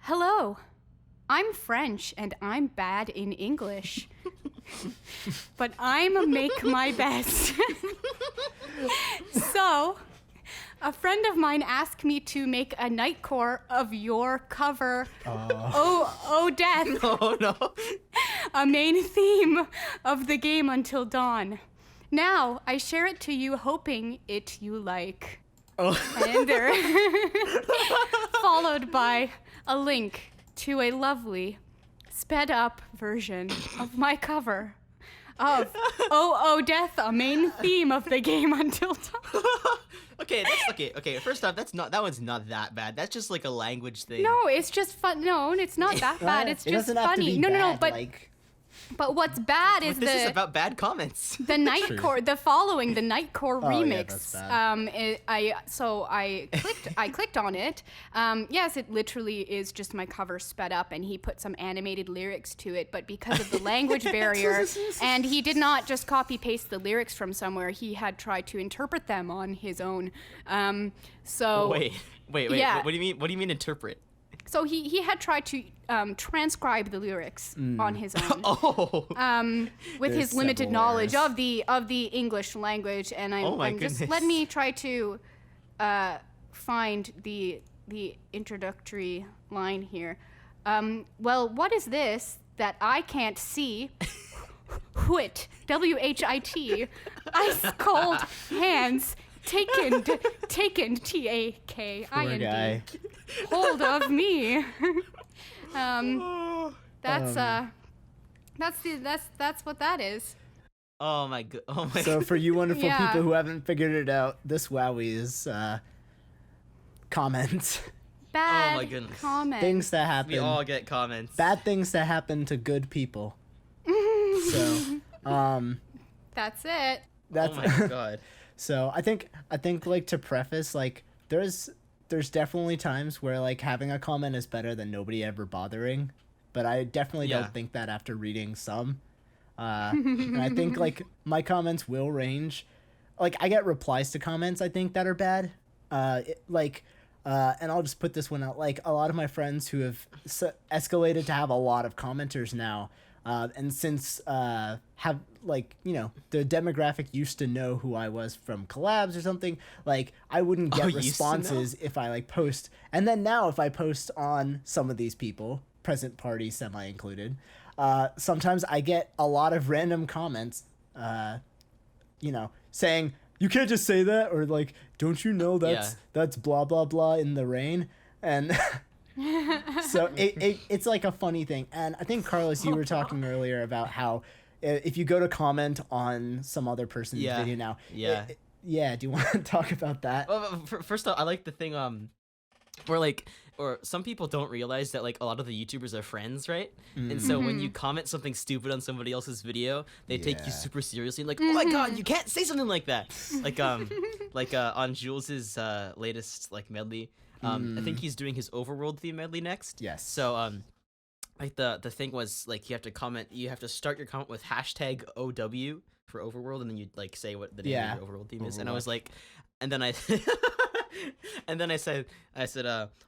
Hello, I'm French and I'm bad in English. But I'm make my best. So, a friend of mine asked me to make a nightcore of your cover, Oh Death, Oh no. a main theme of the game Until Dawn. Now, I share it to you hoping it you like. Oh. And there, followed by a link to a lovely, sped up version of my cover of Oh Death, a main theme of the game Until Dawn. Okay, that's okay. First off, that one's not that bad. That's just like a language thing. No, it's just fun. No, it's not that bad. It's It just doesn't have to funny. be No, bad, but like, but what's bad is This is the about bad comments. the Nightcore, the Nightcore Oh, yeah, remix. that's bad. I clicked on it. Yes, it literally is just my cover sped up, and he put some animated lyrics to it. But because of the language barrier, and he did not just copy paste the lyrics from somewhere, he had tried to interpret them on his own. Wait. Yeah. What do you mean? What do you mean interpret? So he had tried to transcribe the lyrics on his own. Oh. With There's his limited several knowledge errors. of the English language, and Oh my I'm just goodness. let me try to find the introductory line here. Well, what is this that I can't see? Whit, WHIT, ice cold hands taken, TAKIND, poor guy. hold of me. That's what that is. Oh my god. Oh my. So for you wonderful Yeah. people who haven't figured it out, this Wowie's comments. Bad Oh my goodness. comment. Things that happen. We all get comments. Bad things that happen to good people. So, That's it. that's Oh my god. so I think like to preface, like there's definitely times where like having a comment is better than nobody ever bothering, but I definitely Yeah. don't think that after reading some. And I think like my comments will range. Like I get replies to comments I think that are bad. And I'll just put this one out. Like a lot of my friends who have escalated to have a lot of commenters now, and since have like the demographic used to know who I was from collabs or something. Like I wouldn't get used to know? responses if I like post, and then now if I post on some of these people, present party semi included, sometimes I get a lot of random comments, saying you can't just say that, or like don't you know that's blah blah blah in the rain, and so it's like a funny thing. And I think Carlos, you were talking earlier about how if you go to comment on some other person's Yeah. video now, Yeah. do you want to talk about that? Well, first off, I like the thing or some people don't realize that like a lot of the YouTubers are friends, right? And so when you comment something stupid on somebody else's video, they take you Yeah. super seriously. Like, oh my god, you can't say something like that. Like on Jules's latest like medley. I think he's doing his Overworld theme medley next. Yes. So like the thing was like you have to start your comment with hashtag OW for Overworld, and then you like say what the name of your Overworld theme is. And I was like, and then I and then I said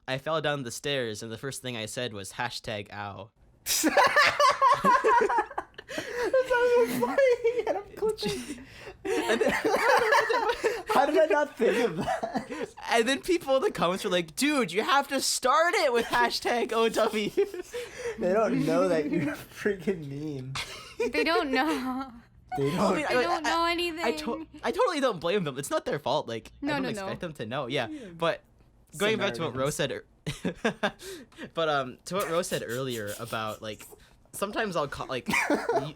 I fell down the stairs, and the first thing I said was hashtag ow. That's so funny. And I'm clipping. How did I not think of that? And then people in the comments were like, dude, you have to start it with hashtag OW. They don't know that you're freaking mean. They don't know. They don't. They don't know anything. I totally don't blame them. It's not their fault. Like, No, I don't no, expect no. them to know. Yeah, but going back to what Rose said, to what Rose said earlier about like, sometimes I'll call like,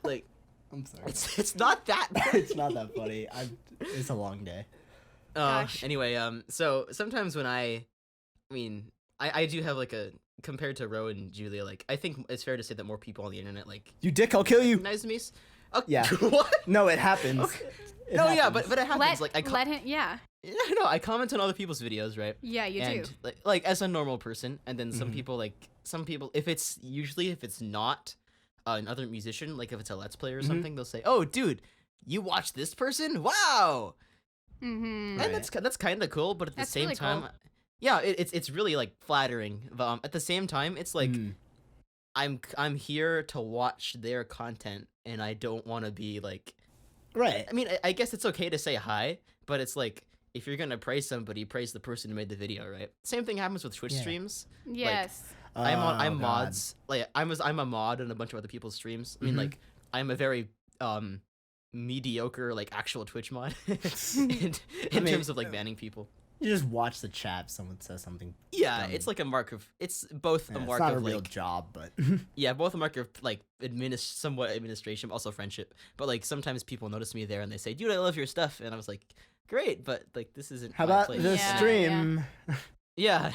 like, I'm sorry. it's not that bad. It's not that funny. It's a long day. Gosh. Anyway, so sometimes when I do have like compared to Ro and Julia, like I think it's fair to say that more people on the internet like You dick, I'll kill you. recognize me. Okay. Yeah. What? No, it happens. Okay. It No, yeah, happens. but it happens. Let Like let him. Yeah. no, I comment on other people's videos, right? Yeah, you And do. like as a normal person, and then some Mm-hmm. people, if it's not another musician, like if it's a Let's Play or Mm-hmm. something, they'll say, "Oh, dude, you watch this person? Wow!" Mm-hmm. Right. And that's kind of cool, but at the That's same really time, cool. yeah, it's really like flattering. But at the same time, it's like I'm here to watch their content, and I don't want to be like. Right. I mean, I guess it's okay to say hi, but it's like if you're gonna praise somebody, praise the person who made the video, right? Same thing happens with Twitch streams. Yes. Like, I'm mods. Like I'm a mod on a bunch of other people's streams. I mean, like I'm a very mediocre like actual Twitch mod in terms of like banning people. You just watch the chat if someone says something. Yeah, dumb. it's like a mark of. It's both a mark it's not of a real like job, but yeah, both a mark of like somewhat administration, but also friendship. But like sometimes people notice me there and they say, "Dude, I love your stuff," and I was like, "Great," but like this isn't. how my about place. the Yeah, stream? Yeah.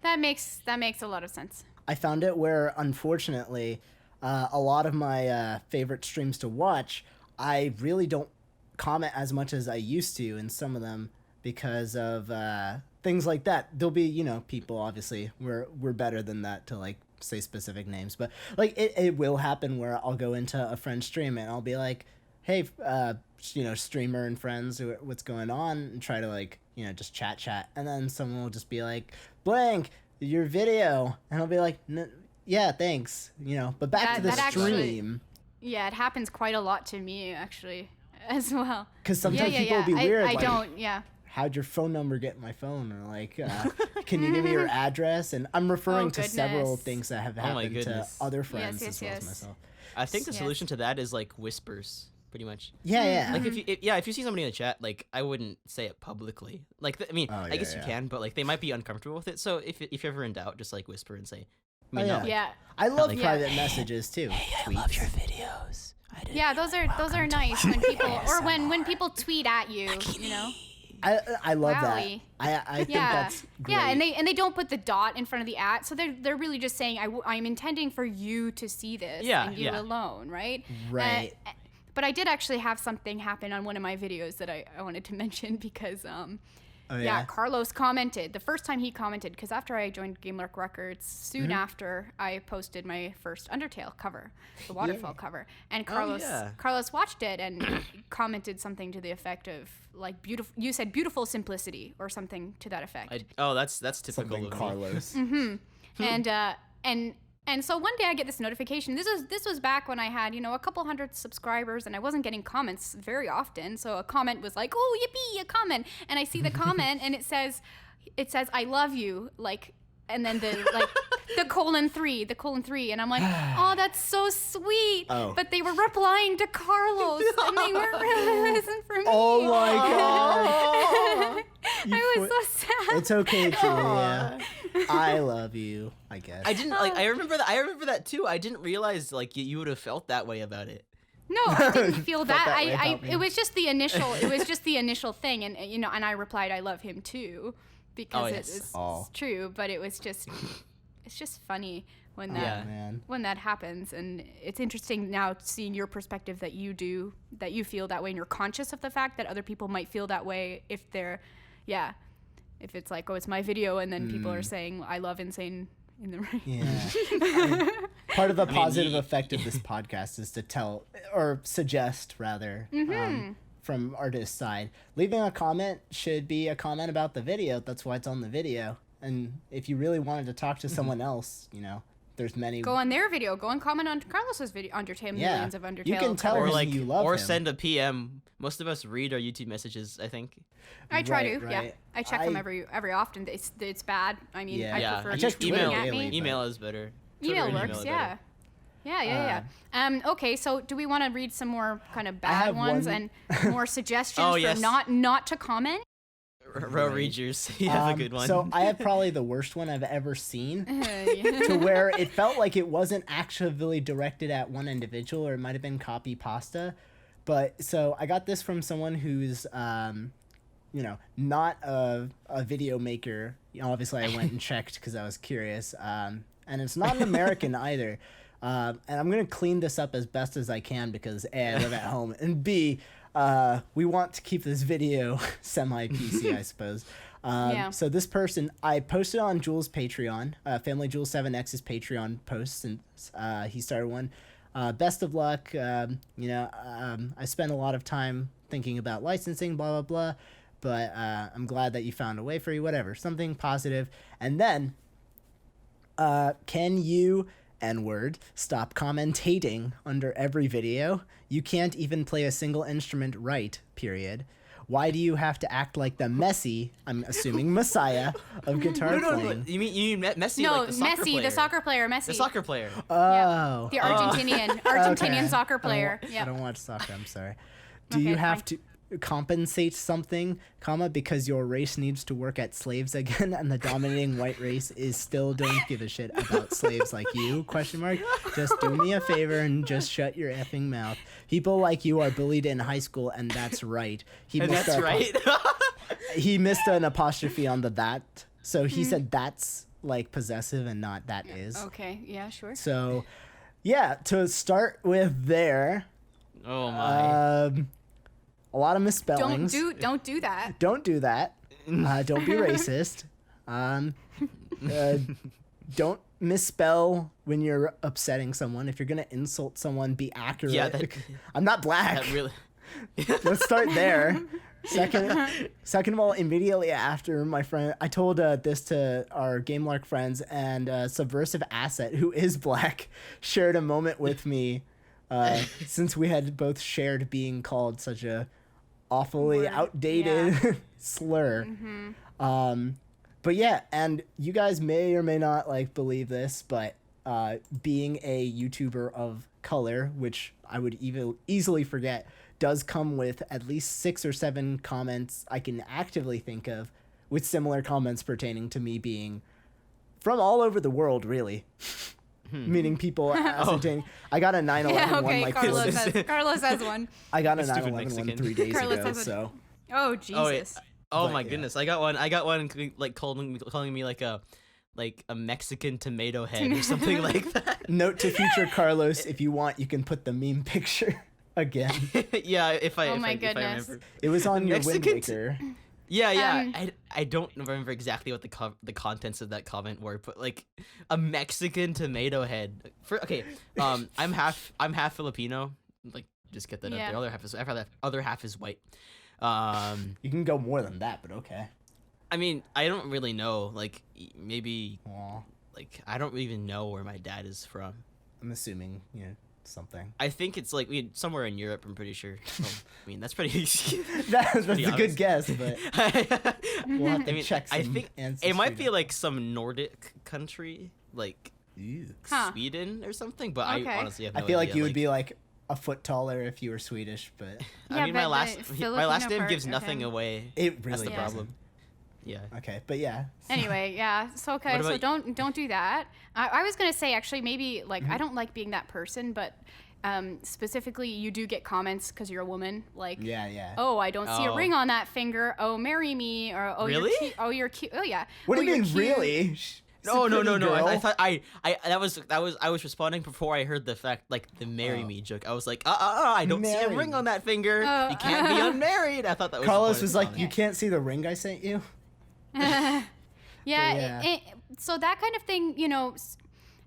That makes a lot of sense. I found it where, unfortunately, a lot of my favorite streams to watch, I really don't comment as much as I used to in some of them because of things like that. There'll be, people, obviously, we're better than that to, like, say specific names. But, like, it will happen where I'll go into a friend's stream and I'll be like, hey, streamer and friends, what's going on? And try to, like, just chat. And then someone will just be like, blank, your video. And I'll be like, yeah, thanks. But back to the stream. Yeah, it happens quite a lot to me, actually, as well. Because sometimes people will be weird. I like, don't, yeah. How'd your phone number get in my phone? Or like, can you give me your address? And I'm referring to several things that have happened to other friends as well as myself. I think the solution to that is like whispers, pretty much. Yeah. Like if you see somebody in the chat, like I wouldn't say it publicly. Like I guess you can, but like they might be uncomfortable with it. So if you're ever in doubt, just like whisper and say. Yeah. I love private messages too. Hey, I love your videos. Yeah, those are nice when people or when people tweet at you, I love that. Wowie. I think that's great. Yeah, and they don't put the dot in front of the at, so they're really just saying I'm intending for you to see this and you alone, right? Right. But I did actually have something happen on one of my videos that I wanted to mention because Carlos commented the first time he commented because after I joined GameLurk Records, soon after I posted my first Undertale cover, the waterfall cover, and Carlos watched it and commented something to the effect of like beautiful. You said beautiful simplicity or something to that effect. That's typical Something of Carlos. And so one day I get this notification. This was back when I had, a couple hundred subscribers and I wasn't getting comments very often. So a comment was like, "Oh, yippee, a comment." And I see the comment and it says I love you, like, and then the :3, and I'm like, "Oh, that's so sweet." Oh. But they were replying to Carlos and they weren't really listening for me. Oh my god. I was so sad. It's okay, Julia. I love you, I guess. I didn't like. I remember that too. I didn't realize like you would have felt that way about it. No, I didn't feel that. about me. It was just the initial. It was just the initial thing, and and I replied, "I love him too," because it's true. But it's just funny when that happens, and it's interesting now seeing your perspective that you feel that way, and you're conscious of the fact that other people might feel that way if they're, if it's like, oh, it's my video, and then people are saying, "I love Insane in the Rain." Yeah. Part of the positive effect of this podcast is to tell or suggest rather. From artist's side, leaving a comment should be a comment about the video. That's why it's on the video. And if you really wanted to talk to someone else, there's many. Go on their video. Go and comment on Carlos's video. Undertale, millions of Undertale. You can tell him you love him. Send a PM. Most of us read our YouTube messages, I think. I try to. Yeah, I check them every often. It's bad. I mean, I prefer check you Twitter tweeting at daily, me. Email is better. Email works. Yeah. Okay, so do we want to read some more kind of bad ones and more suggestions for not to comment? Row Readers, you have a good one. So I have probably the worst one I've ever seen, to where it felt like it wasn't actually directed at one individual, or it might have been copy pasta. But so I got this from someone who's, not a video maker. Obviously, I went and checked because I was curious. And it's not an American either. And I'm going to clean this up as best as I can because A, I live at home, and B, we want to keep this video semi-PC, I suppose. So this person, I posted on Jules' Patreon, Family Jules 7X's Patreon post since he started one. Best of luck. I spent a lot of time thinking about licensing, blah, blah, blah. but I'm glad that you found a way for you. Whatever, something positive. And then, can you, N-word, stop commentating under every video? You can't even play a single instrument right, period. Why do you have to act like the Messi, I'm assuming Messiah, of guitar playing? No. You mean Messi? No, like the soccer Messi, player. the soccer player, Messi. The soccer player. Oh. The Argentinian soccer player. I don't watch soccer, I'm sorry. Do Okay, you have fine. to compensate something, because your race needs to work at slaves again and the dominating white race is still don't give a shit about slaves like you, ? Just do me a favor and just shut your effing mouth. People like you are bullied in high school, and that's right. He missed an apostrophe on the that, so he said that's like possessive and not that is. Okay, yeah, sure. So yeah, to start with there, Oh my. a lot of misspellings. Don't do that. Don't do that. Don't be racist. Don't misspell when you're upsetting someone. If you're gonna insult someone, be accurate. Yeah, I'm not black. that really. Let's start there. Second of all, immediately after my friend, I told this to our Gamelark friends, and Subversive Asset, who is black, shared a moment with me, since we had both shared being called such a awfully Word. outdated slur. But yeah, and you guys may or may not like believe this, but being a YouTuber of color, which I would easily forget, does come with at least 6 or 7 comments I can actively think of with similar comments pertaining to me being from all over the world, really. Meaning people ascertaining. I got a 9/11 Yeah, one okay, like Carlos has one. I got a Stupid 9/11 one Mexican. 3 days Carlos ago, has a- so Oh, Jesus. Oh But, my yeah. goodness! I got one like calling me like a Mexican tomato head or something like that. note to future Carlos, if you want, you can put the meme picture again. Yeah, if I Oh my if I goodness. remember. It was on your Wind Mexican Waker. Yeah. I don't remember exactly what the contents of that comment were, but like a Mexican tomato head. I'm half Filipino. Like, just get that out Yeah. there. Other half is white. You can go more than that, but okay. I mean, I don't really know. Like, maybe Aw, like I don't even know where my dad is from. I'm assuming, something. I think it's like somewhere in Europe. I'm pretty sure. So, I mean, that's pretty. That's pretty a good honest. guess, but we'll have to I mean, check some I think ancestry. it might be like some Nordic country, like Ew. Huh. Sweden or something. But Okay. I honestly have no I feel like idea, you would be like a foot taller if you were Swedish, but I Yeah, mean, but my the last Filipino name gives part, nothing okay. away. it That's really the Yeah. problem. doesn't. Yeah. Okay, but yeah. Anyway, yeah. So okay, What so about don't do that. I was gonna say actually maybe like I don't like being that person, but specifically you do get comments because you're a woman, like Yeah. oh I don't see a Oh. ring on that finger. Oh marry me or oh Really? you're cute. Oh you're cute. Oh yeah. What oh, do you you're mean, cute. really? No. Girl. I thought I was responding before I heard the fact like the marry me joke. I was like, I don't see a Marry ring me. on that finger. Oh. You can't be unmarried. I thought that was. the Carlos point was of like, the "You comment. can't see the ring I sent you." Yeah. Yeah. So that kind of thing,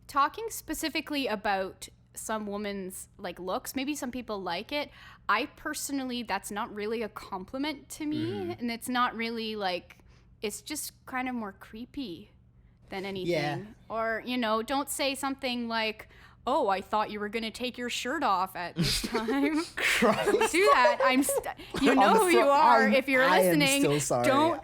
talking specifically about some woman's like looks, maybe some people like it. I personally, that's not really a compliment to me, and it's not really like, it's just kind of more creepy than anything. Yeah. Or don't say something like, "Oh, I thought you were gonna take your shirt off at this time." Christ. Do that. You On know the who you fro- are. I'm- If you're I am listening, still sorry. don't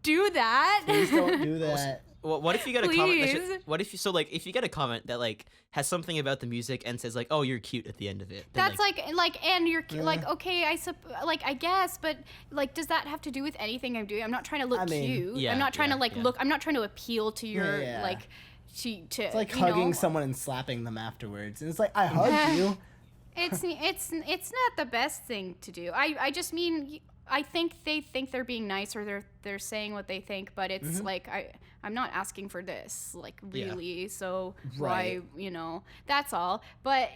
do that. Please don't do that. Well, what if you get a comment? Please. What if if you get a comment that like has something about the music and says like, "Oh, you're cute" at the end of it? then, That's like, and you're like, Yeah. okay, I guess, but like, does that have to do with anything I'm doing? I'm not trying to look I mean, cute. yeah, I'm not trying to yeah, like yeah. look. I'm not trying to appeal to your Yeah. like, to It's like hugging someone and slapping them afterwards, and it's like, I hugged you. It's not the best thing to do. I just mean, I think they think they're being nice or they're saying what they think, but it's like I'm not asking for this, like really. So Right. why, that's all. But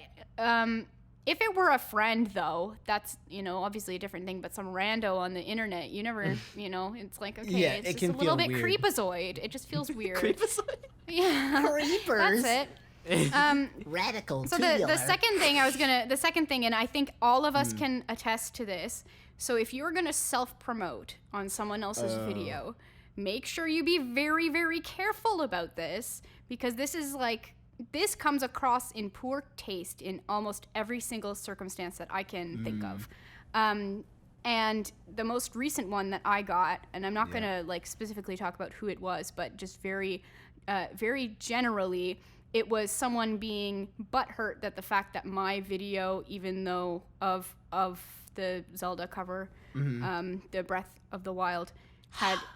if it were a friend though, that's obviously a different thing. But some rando on the internet, you never, it's like okay, Yeah, it's it just can a little feel bit weird. creepazoid. It just feels weird. Creepazoid. Yeah, Creepers. that's it. Radical. So the second thing, and I think all of us can attest to this. So if you're going to self-promote on someone else's video, make sure you be very, very careful about this, because this comes across in poor taste in almost every single circumstance that I can think of. And the most recent one that I got, and I'm not going to like specifically talk about who it was, but just very, very generally, it was someone being butthurt that the fact that my video, even though of the Zelda cover, the Breath of the Wild,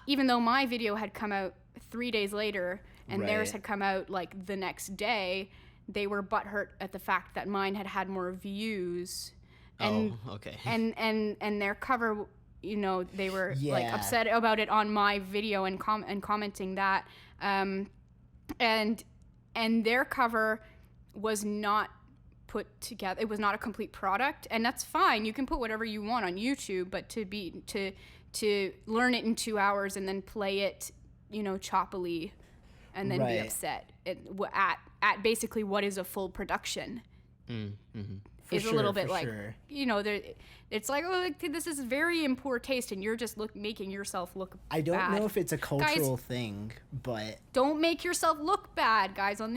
even though my video had come out 3 days later and theirs had come out like the next day, they were butthurt at the fact that mine had more views. And, and their cover, you know, they were like upset about it on my video and commenting that, and their cover was not put together. It was not a complete product, and that's fine. You can put whatever you want on YouTube, but to learn it in 2 hours and then play it, you know, choppily, and then be upset at basically what is a full production. Is a little bit like, you know, it's like, oh, this is very in poor taste, and you're just making yourself look bad. I don't know if it's a cultural thing, but don't make yourself look bad, guys. Don't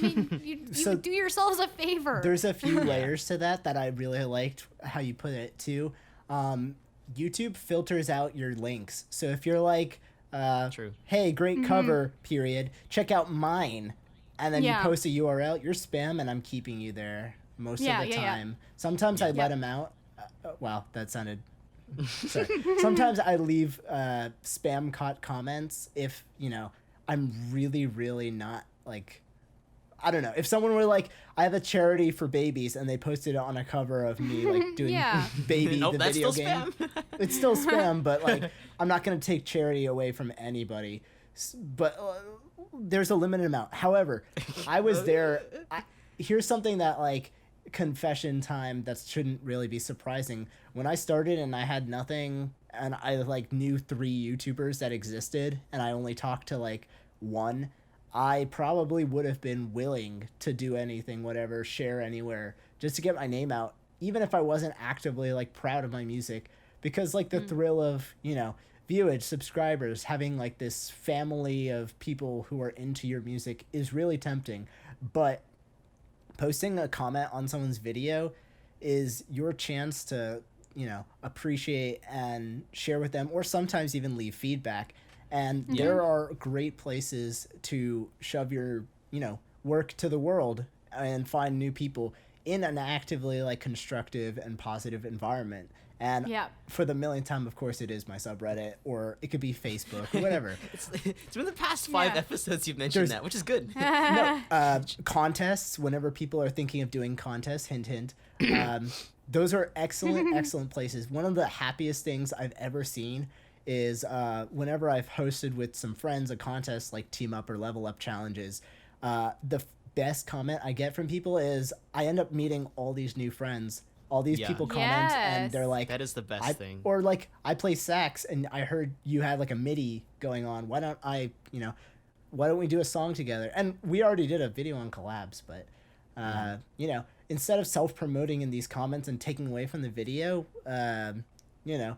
make you do yourselves a favor. There's a few layers to that I really liked how you put it too. YouTube filters out your links, so if you're like, hey, great cover, period, check out mine, and then you post a URL, you're spam, and I'm keeping you there. Most of the time. Sometimes I let them out. Wow, that sounded... Sorry. Sometimes I leave spam comments if, you know, I'm really, really not, like... I don't know. If someone were like, I have a charity for babies, and they posted it on a cover of me, like, doing Baby, the video game. Spam. It's still spam, but, like, I'm not going to take charity away from anybody. But there's a limited amount. However, I was there... Here's something that, like... confession time that shouldn't really be surprising. When I started and I had nothing, and I like knew 3 YouTubers that existed, and I only talked to like one, I probably would have been willing to do anything, whatever, share anywhere, just to get my name out, even if I wasn't actively like proud of my music, because like the thrill of, you know, viewage, subscribers, having like this family of people who are into your music is really tempting. But posting a comment on someone's video is your chance to, you know, appreciate and share with them, or sometimes even leave feedback. And there are great places to shove your, you know, work to the world and find new people in an actively like constructive and positive environment. And for the millionth time, of course, it is my subreddit, or it could be Facebook, or whatever. It's been the past 5 episodes you've mentioned that, which is good. Contests, whenever people are thinking of doing contests, hint, hint, those are excellent places. One of the happiest things I've ever seen is whenever I've hosted with some friends a contest like Team Up or Level Up challenges, the best comment I get from people is I end up meeting all these new friends. All these people comment and they're like, that is the best thing. Or like, I play sax and I heard you had like a MIDI going on. Why don't we do a song together? And we already did a video on collabs, but you know, instead of self-promoting in these comments and taking away from the video, you know,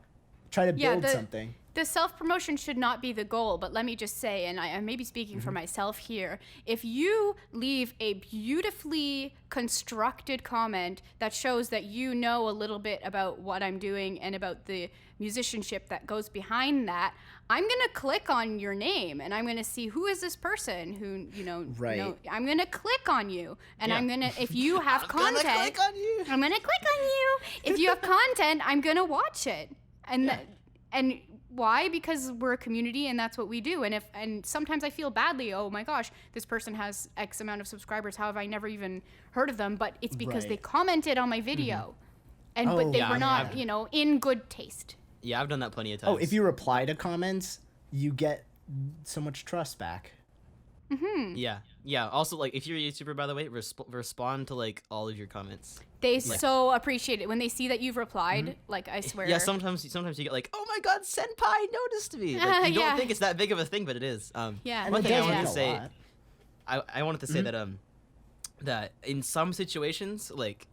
try to build something. The self-promotion should not be the goal, but let me just say, and I may be speaking for myself here, if you leave a beautifully constructed comment that shows that you know a little bit about what I'm doing and about the musicianship that goes behind that, I'm going to click on your name and I'm going to see who is this person who, you know, I'm going to click on you. And I'm going to, if you have content, I'm going to click on you. If you have content, I'm going to watch it. And why? Because we're a community and that's what we do. And sometimes I feel badly, oh my gosh, this person has X amount of subscribers. How have I never even heard of them? But it's because they commented on my video. But they were not, you know, in good taste. Yeah, I've done that plenty of times. Oh, if you reply to comments, you get so much trust back. Yeah. Also, like, if you're a YouTuber, by the way, respond to like all of your comments. They so appreciate it when they see that you've replied. Like, I swear. Yeah, sometimes you get like, oh my God, Senpai noticed me. Like, you don't think it's that big of a thing, but it is. One thing I wanted to say, I wanted to say that that in some situations, like,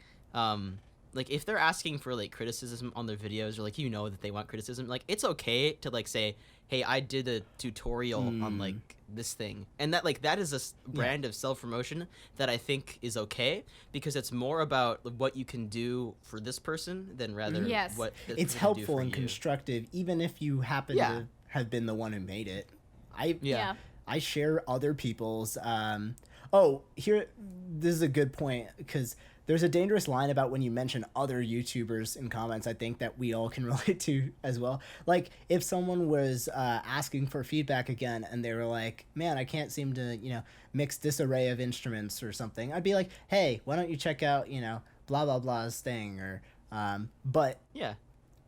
like if they're asking for like criticism on their videos, or like that they want criticism, like it's okay to like say, hey, I did a tutorial on like this thing, and that like that is a brand of self-promotion that I think is okay, because it's more about what you can do for this person than rather what it's helpful and constructive, even if you happen to have been the one who made it. I share other people's this is a good point, because there's a dangerous line about when you mention other YouTubers in comments, I think, that we all can relate to as well. Like, if someone was asking for feedback again, and they were like, man, I can't seem to, mix this array of instruments or something, I'd be like, hey, why don't you check out, blah, blah, blah's thing, or, but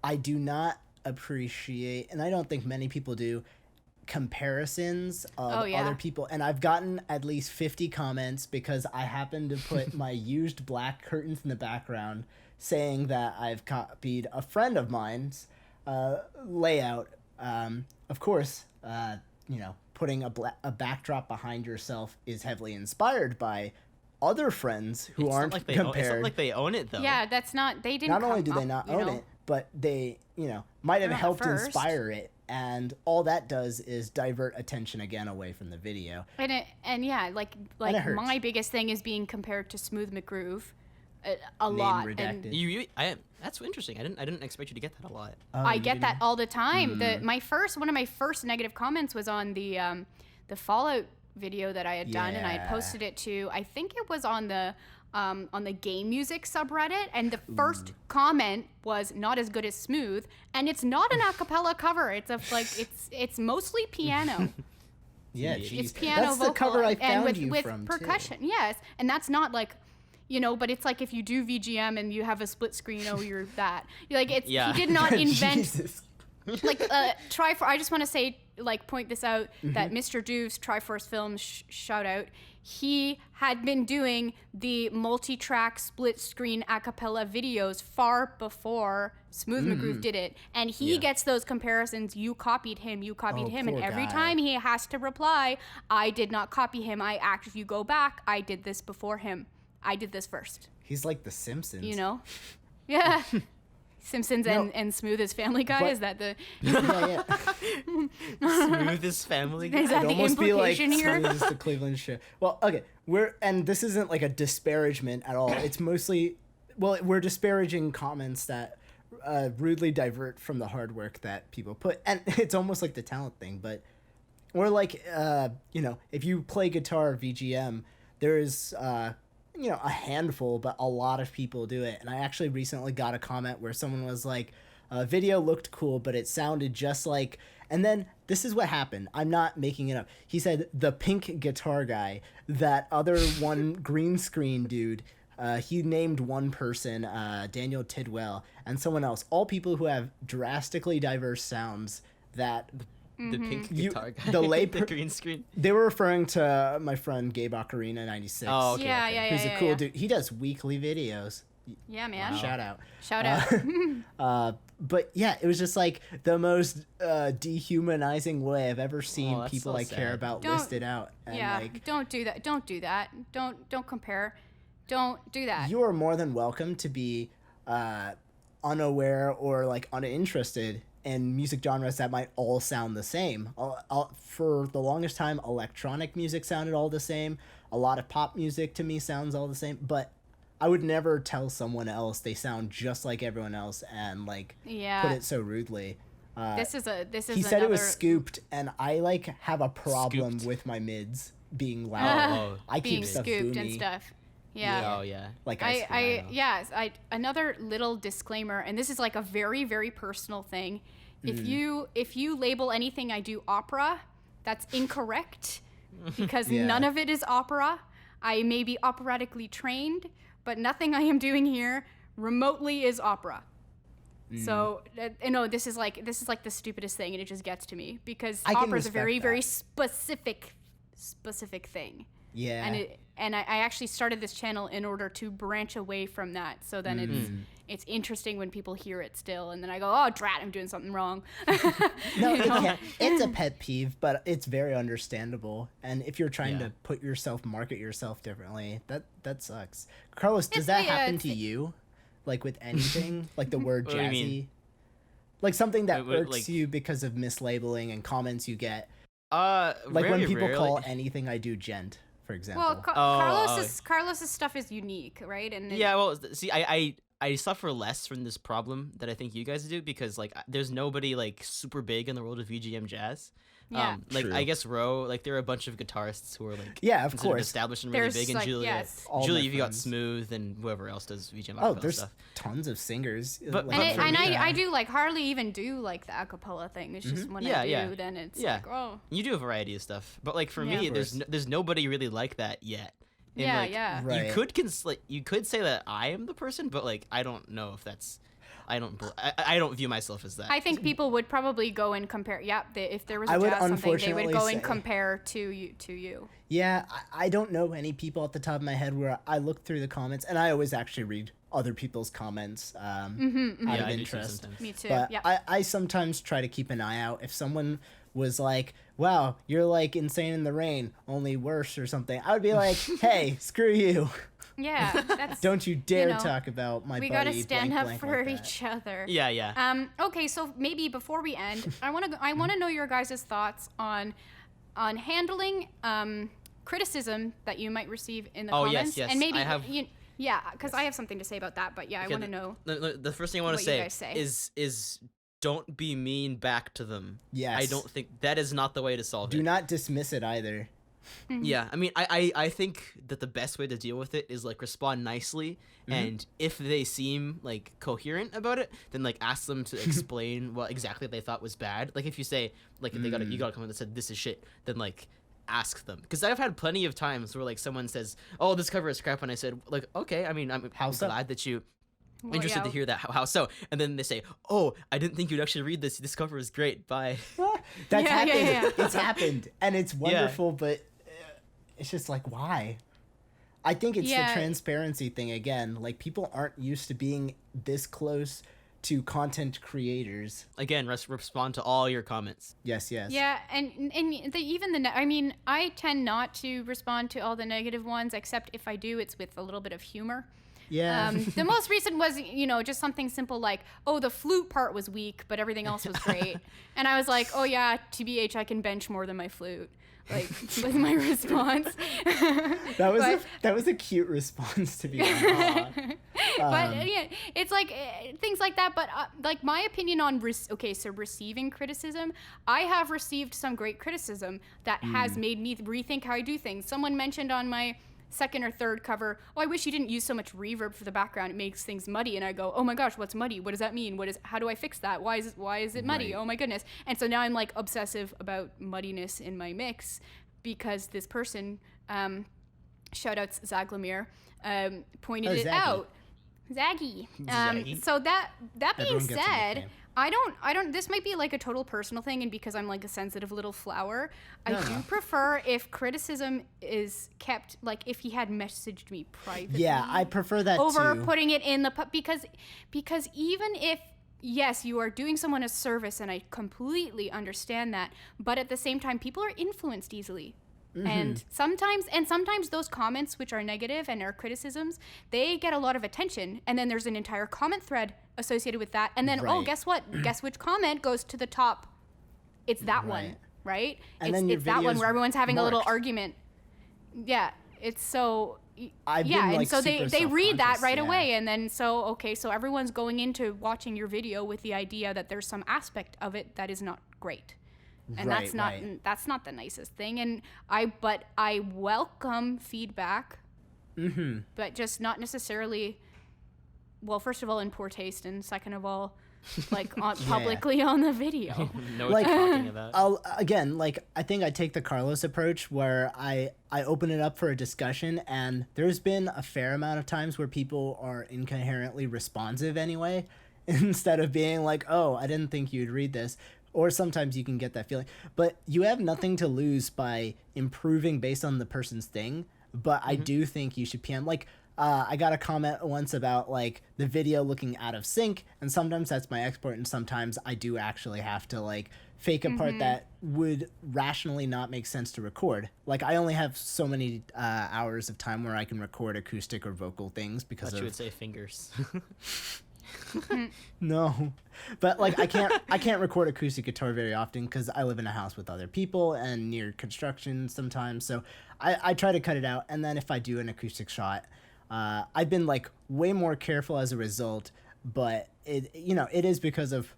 I do not appreciate, and I don't think many people do, comparisons of other people, and I've gotten at least 50 comments because I happen to put my used black curtains in the background, saying that I've copied a friend of mine's layout. Of course, putting a backdrop behind yourself is heavily inspired by other friends who aren't compared. It's not like they own it, though. Yeah, that's not. They didn't. Not only do they not own it, but they, might have helped inspire it. And all that does is divert attention again away from the video. And my biggest thing is being compared to Smooth McGroove a lot. Redacted. And that's interesting. I didn't expect you to get that a lot. I get that all the time. One of my first negative comments was on the Fallout video that I had done, and I had posted it to, I think it was on the Game Music subreddit, and the first comment was not as good as Smooth, and it's not an a cappella cover. It's mostly piano. Yeah, it's piano that's vocal the cover I found and you with from, percussion. too. Yes, and that's not like, but it's like if you do VGM and you have a split screen, you're that. He did not invent. I just want to say, point this out, that Mr. Doof's Triforce Films shout out, he had been doing the multi-track split screen a cappella videos far before Smooth McGroove did it, and he gets those comparisons. You copied him, and every time he has to reply, I did not copy him. You go back, I did this before him. I did this first. He's like the Simpsons. Yeah. Simpsons and Smooth as Family Guy? Is that the... Smooth as Family Guy? Is that the implication here? Smooth is the Cleveland show. Well, okay. And this isn't like a disparagement at all. It's mostly... Well, we're disparaging comments that rudely divert from the hard work that people put. And it's almost like the talent thing, but... Or like, if you play guitar VGM, there's... a handful, but a lot of people do it. And I actually recently got a comment where someone was like, video looked cool, but it sounded just like, and then this is what happened. I'm not making it up. He said the pink guitar guy, that other one green screen dude, he named one person, Daniel Tidwell, and someone else, all people who have drastically diverse sounds that... The pink guitar guy. The green screen. They were referring to my friend Gabe Ocarina 96. Oh, okay. Yeah. Who's a cool dude. He does weekly videos. Yeah, man. Wow. Shout out. But yeah, it was just like the most dehumanizing way I've ever seen people I care about listed out. And don't do that. Don't do that. Don't compare. Don't do that. You are more than welcome to be unaware or like uninterested in music genres that might all sound the same. For the longest time, electronic music sounded all the same. A lot of pop music to me sounds all the same. But I would never tell someone else they sound just like everyone else and put it so rudely. This is he said it was scooped, and I have a problem with my mids being loud. I keep being stuff scooped boomy. and stuff. Yeah. Oh yeah. Another little disclaimer, and this is like a very, very personal thing. If you label anything I do opera, that's incorrect, because none of it is opera. I may be operatically trained, but nothing I am doing here remotely is opera. So this is like the stupidest thing, and it just gets to me because opera is a very, very specific thing. Yeah. And I actually started this channel in order to branch away from that. So then it's interesting when people hear it still, and then I go, oh, drat, I'm doing something wrong. No, it's a pet peeve, but it's very understandable. And if you're trying to market yourself differently, that sucks. Carlos, does that happen to you? like with anything, like the word What do you jazzy, mean? like something that Like- irks you because of mislabeling and comments you get, Like when people call anything I do gent, for example. Well, Carlos's stuff is unique, right? And Yeah, well, see, I suffer less from this problem that I think you guys do because like there's nobody like super big in the world of VGM jazz. Yeah. Like True. I guess Ro, like there are a bunch of guitarists who are like Yeah, of considered course. established and really There's, big, and like, Julia, yes. All my Julia, you got friends. Smooth and whoever else does VGM Oh, acapella there's stuff. tons of singers. But- like, And, for and me, I do like hardly even do like the acapella thing. It's just when Yeah, I do, yeah. then it's Yeah. like, oh, You do a variety of stuff, but like for Yeah. me, Of there's nobody really like that yet. And, yeah, like, yeah. Right. You could say that I am the person, but like I don't know if that's. I don't view myself as that. I think people would probably go and compare. Yeah, if there was a I would jazz something, they would unfortunately go and say- compare to you. Yeah, I don't know any people at the top of my head where I look through the comments, and I always actually read other people's comments out Yeah, of I do too interest. sometimes. Me too. But Yeah. I sometimes try to keep an eye out. If someone was like, wow, you're like Insane in the Rain, only worse or something, I would be like, hey, screw you. Yeah, that's. Don't you dare know, talk about my we buddy. gotta stand blank, up blank for like that. each other. Yeah, yeah. Okay, so maybe before we end, I want to know your guys' thoughts on handling criticism that you might receive in the Oh, yes, comments. yes, And maybe I have- yeah, because I have something to say about that. But yeah, I Okay, want to know. The first thing I want what to you guys say say. is don't be mean back to them. Yes. I don't think that is not the way to solve Do it. not dismiss it either. Yeah, I mean, I think that the best way to deal with it is like respond nicely, and if they seem like coherent about it, then like ask them to explain what exactly they thought was bad. Like if you say like if you got a comment that said this is shit, then like ask them, because I've had plenty of times where like someone says, "Oh, this cover is crap," and I said like, "Okay, I mean, I'm so? glad that you." Well, Interested yeah. to hear that. How so? And then they say, "Oh, I didn't think you'd actually read this. This cover is great. Bye." That's Yeah, happened. yeah. It's happened, and it's wonderful, but it's just like, why? I think it's Yeah. the transparency thing again. Like, people aren't used to being this close to content creators. Again, respond to all your comments. Yes, yes. Yeah, and I mean, I tend not to respond to all the negative ones, except if I do, it's with a little bit of humor. Yeah. The most recent was, just something simple like, oh, the flute part was weak, but everything else was great. And I was like, oh yeah, TBH, I can bench more than my flute. Like, was my response. that was a cute response, to be honest. But yeah, it's like things like that. But like my opinion on receiving criticism, I have received some great criticism that has made me rethink how I do things. Someone mentioned on my second or third cover, oh, I wish you didn't use so much reverb for the background. It makes things muddy. And I go, oh my gosh, what's muddy? What does that mean? How do I fix that? Why is it muddy? Right. Oh my goodness. And so now I'm like obsessive about muddiness in my mix because this person, shout outs Zaglamir, pointed it Zaggy. out. Zaggy. Zaggy. So that being Everyone gets a said, nickname. I don't, this might be like a total personal thing, and because I'm like a sensitive little flower, I do prefer if criticism is kept, like if he had messaged me privately. Yeah, I prefer that over too. putting it in the, because even if, yes, you are doing someone a service, and I completely understand that, but at the same time, people are influenced easily. And sometimes those comments, which are negative and are criticisms, they get a lot of attention, and then there's an entire comment thread associated with that, and then oh, Right. guess what? Guess which comment goes to the top? It's that one, Right. right? And then your it's that one video's where everyone's having a little marked. argument. Yeah, it's so. I've Yeah, been, and like, so super they read that self-conscious, right yeah. away, and then so everyone's going into watching your video with the idea that there's some aspect of it that is not great. And Right, that's not right. that's not the nicest thing, and I welcome feedback, but just not necessarily. Well, first of all, in poor taste, and second of all, like publicly on the video. Know Like- what you're talking about. I think I take the Carlos approach where I open it up for a discussion, and there's been a fair amount of times where people are incoherently responsive anyway, instead of being like, oh, I didn't think you'd read this. Or sometimes you can get that feeling. But you have nothing to lose by improving based on the person's thing. but I do think you should PM. Like, I got a comment once about like the video looking out of sync, and sometimes that's my export, and sometimes I do actually have to like fake a part that would rationally not make sense to record. Like, I only have so many hours of time where I can record acoustic or vocal things because you would say fingers. No, but like I can't record acoustic guitar very often because I live in a house with other people and near construction sometimes. So I try to cut it out, and then if I do an acoustic shot, I've been like way more careful as a result. But it is because of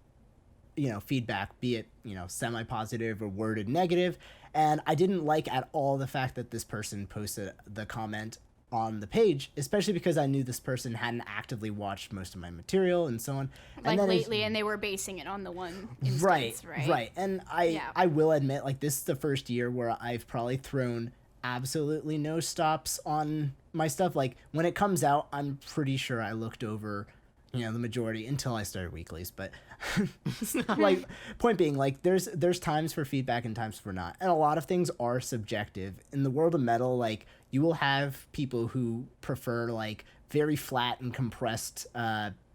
feedback, be it semi-positive or worded negative, and I didn't like at all the fact that this person posted the comment on the page, especially because I knew this person hadn't actively watched most of my material and so on. Like lately, and they were basing it on the one instance, right? Right. And I will admit, like, this is the first year where I've probably thrown absolutely no stops on my stuff. Like, when it comes out, I'm pretty sure I looked over, the majority until I started weeklies. But like, point being, like, there's times for feedback and times for not. And a lot of things are subjective. In the world of metal, like, you will have people who prefer like very flat and compressed,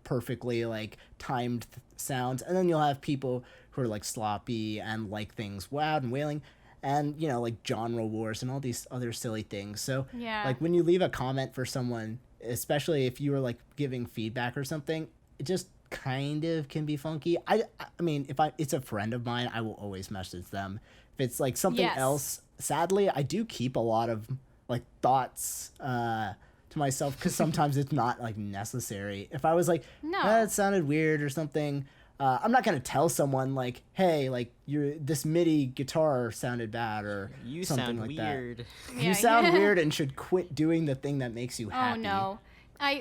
perfectly like timed sounds, and then you'll have people who are like sloppy and like things loud and wailing, and like genre wars and all these other silly things. So like when you leave a comment for someone, especially if you were like giving feedback or something, it just kind of can be funky. I mean, if it's a friend of mine, I will always message them. If it's like something else, sadly, I do keep a lot of like thoughts to myself because sometimes it's not like necessary. If I was like, it sounded weird or something, I'm not gonna tell someone like, hey, like this MIDI guitar sounded bad or you something sound like weird. that. You sound weird and should quit doing the thing that makes you happy. Oh no.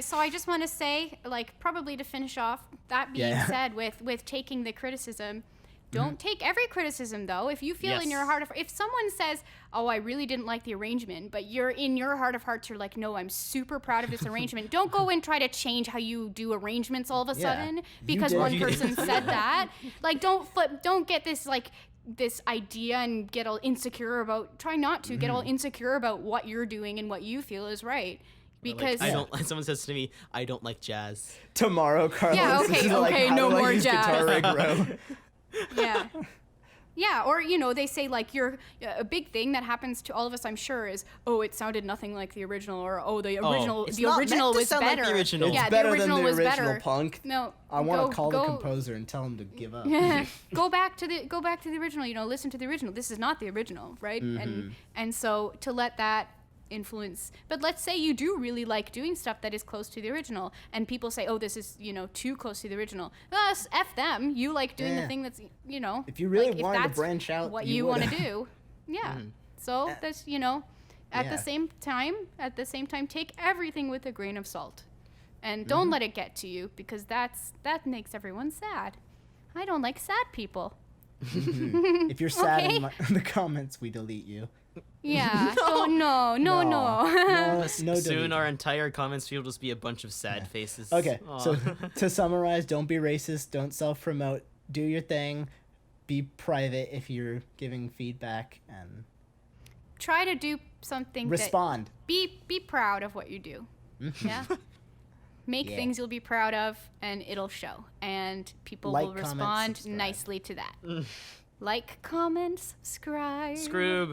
So I just want to say, like, probably to finish off, that being said, with taking the criticism, don't take every criticism, though. If you feel in your heart of, if someone says, oh, I really didn't like the arrangement, but you're in your heart of hearts, you're like, no, I'm super proud of this arrangement. Don't go and try to change how you do arrangements all of a sudden because one person said that. Like, don't get this, like, this idea and get all insecure about, try not to get all insecure about what you're doing and what you feel is right. Because like, someone says to me, I don't like jazz. Tomorrow, Carlos. Yeah, okay, no more jazz. Guitar rig row. Yeah, or they say like a big thing that happens to all of us, I'm sure, is it sounded nothing like the original, or the original was better. Like the original. It's better than the original, punk. No, I want to call the composer and tell him to give up. Go back to the original. Listen to the original. This is not the original, right? And so to let that influence, but let's say you do really like doing stuff that is close to the original, and people say, this is too close to the original. F them. You like doing the thing that's if you really like, wanted to branch out, what you want to do, so that's at the same time take everything with a grain of salt, and don't let it get to you, because that makes everyone sad. I don't like sad people. If you're sad in the comments, we delete you. Yeah. No. Soon our entire comments field will just be a bunch of sad faces. Okay. So to summarize, don't be racist. Don't self-promote. Do your thing. Be private if you're giving feedback, and try to do something. Respond. Be proud of what you do. Yeah. Make things you'll be proud of, and it'll show, and people will respond nicely to that. Like, comment, subscribe. Scroob.